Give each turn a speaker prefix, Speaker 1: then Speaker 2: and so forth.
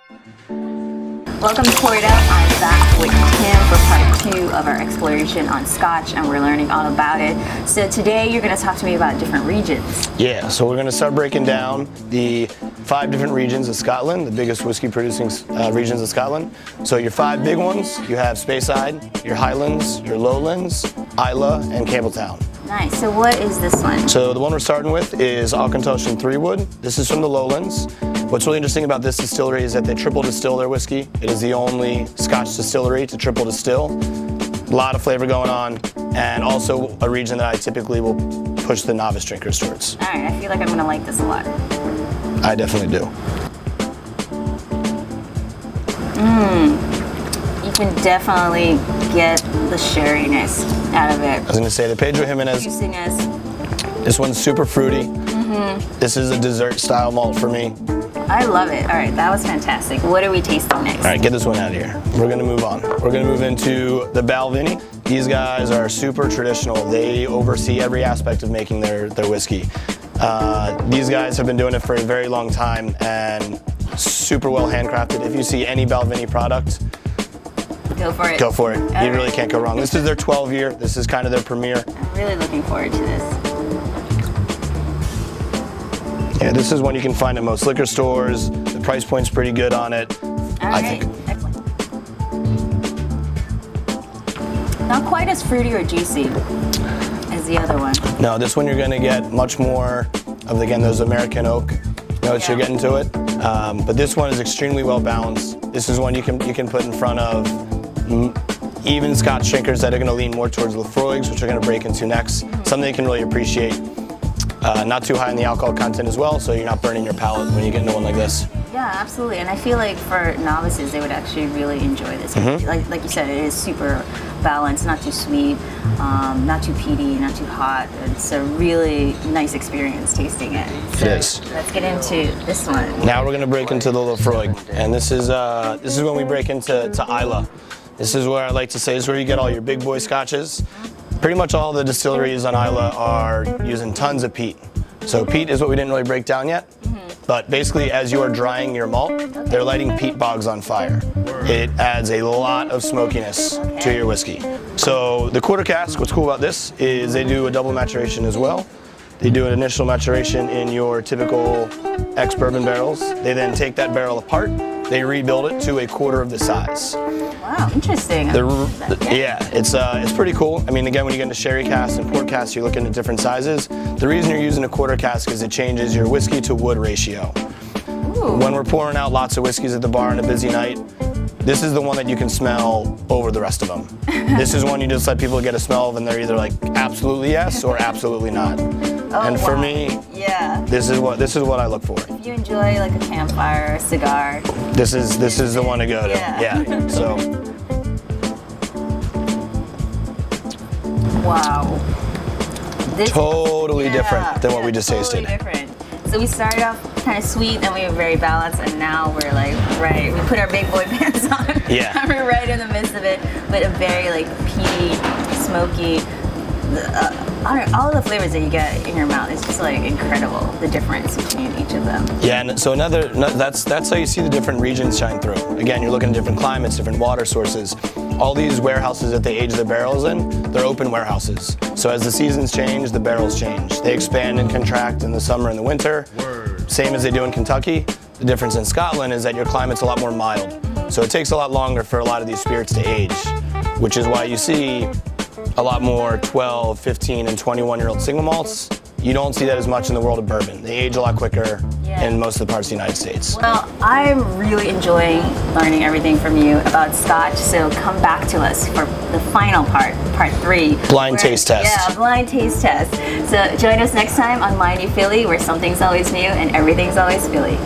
Speaker 1: Welcome to Pour It Out. I'm back with Tim for part 2 of our exploration on Scotch, and we're learning all about it. So today you're going to talk to me about different regions.
Speaker 2: Yeah, so we're going to start breaking down the 5 different regions of Scotland, the biggest whiskey producing regions of Scotland. So your 5 big ones, you have Speyside, your Highlands, your Lowlands, Islay, and Campbelltown.
Speaker 1: Nice. So what is this one?
Speaker 2: So the one we're starting with is Auchentoshan and 3-Wood. This is from the Lowlands. What's really interesting about this distillery is that they triple distill their whiskey. It is the only Scotch distillery to triple distill. A lot of flavor going on, and also a region that I typically will push the novice drinkers towards.
Speaker 1: All right, I feel like I'm going to like this a lot.
Speaker 2: I definitely do.
Speaker 1: You can definitely get the sherryness out of it.
Speaker 2: I was going to say the Pedro Jimenez.
Speaker 1: Juiciness.
Speaker 2: This one's super fruity. This is a dessert style malt for me.
Speaker 1: I love it. All right, that was fantastic. What are we tasting next?
Speaker 2: All right, get this one out of here. We're gonna move on. We're gonna move into the Balvenie. These guys are super traditional. They oversee every aspect of making their whiskey. These guys have been doing it for a very long time and super well handcrafted. If you see any Balvenie product,
Speaker 1: go for it.
Speaker 2: Go for it.
Speaker 1: All
Speaker 2: You really can't go wrong. This is their 12 year. This is kind of their premiere.
Speaker 1: I'm really looking forward to this.
Speaker 2: Yeah, this is one you can find at most liquor stores. The price point's pretty good on it. I think.
Speaker 1: Excellent. Not quite as fruity or juicy as the other one.
Speaker 2: No, this one you're going to get much more of, again, those American oak notes you're getting to it. But this one is extremely well balanced. This is one you can put in front of even Scotch drinkers that are going to lean more towards Lefroigs, which we're going to break into next. Something they can really appreciate. Not too high in the alcohol content as well, so you're not burning your palate when you get into one like this.
Speaker 1: Yeah, absolutely. And I feel like for novices, they would actually really enjoy this. Like you said, it is super balanced, not too sweet, not too peaty, not too hot. It's a really nice experience tasting it. So
Speaker 2: It is.
Speaker 1: Let's get into this one.
Speaker 2: Now we're going to break into the Lefroy, and this is when we break into Islay. This is where I like to say is where you get all your big boy scotches. Pretty much all the distilleries on Islay are using tons of peat. So peat is what we didn't really break down yet. But basically, as you are drying your malt, they're lighting peat bogs on fire. It adds a lot of smokiness to your whiskey. So the quarter cask, what's cool about this is they do a double maturation as well. They do an initial maturation in your typical ex-bourbon barrels. They then take that barrel apart. They rebuild it to a quarter of the size.
Speaker 1: Wow, interesting.
Speaker 2: Yeah, it's pretty cool. I mean, again, when you get into sherry casks and port casks, you're looking at different sizes. The reason you're using a quarter cask is it changes your whiskey to wood ratio.
Speaker 1: Ooh.
Speaker 2: When we're pouring out lots of whiskeys at the bar on a busy night, this is the one that you can smell over the rest of them. This is one you just let people get a smell of and they're either like absolutely yes or absolutely not. And for me, this is what I look for.
Speaker 1: If you enjoy like a campfire or a cigar,
Speaker 2: this is the one to go to. Yeah. So.
Speaker 1: Wow. This
Speaker 2: totally different than what we just tasted.
Speaker 1: Different. So we started off kind of sweet, and we were very balanced, and now we're like, right, we put our big boy pants on.
Speaker 2: Yeah.
Speaker 1: And we're right in the midst of it, but a very like peaty, smoky, all the flavors that you get in your mouth. It's just like incredible, the difference between each of them.
Speaker 2: Yeah, and so that's how you see the different regions shine through. Again, you're looking at different climates, different water sources. All these warehouses that they age the barrels in, they're open warehouses. So as the seasons change, the barrels change. They expand and contract in the summer and the winter. Same as they do in Kentucky. The difference in Scotland is that your climate's a lot more mild. So it takes a lot longer for a lot of these spirits to age, which is why you see a lot more 12, 15, and 21-year-old single malts. You don't see that as much in the world of bourbon. They age a lot quicker in most of the parts of the United States.
Speaker 1: Well, I'm really enjoying learning everything from you about Scotch, so come back to us for the final part 3.
Speaker 2: Blind taste test.
Speaker 1: Yeah, blind taste test. So join us next time on MyNEWPhilly, where something's always new and everything's always Philly.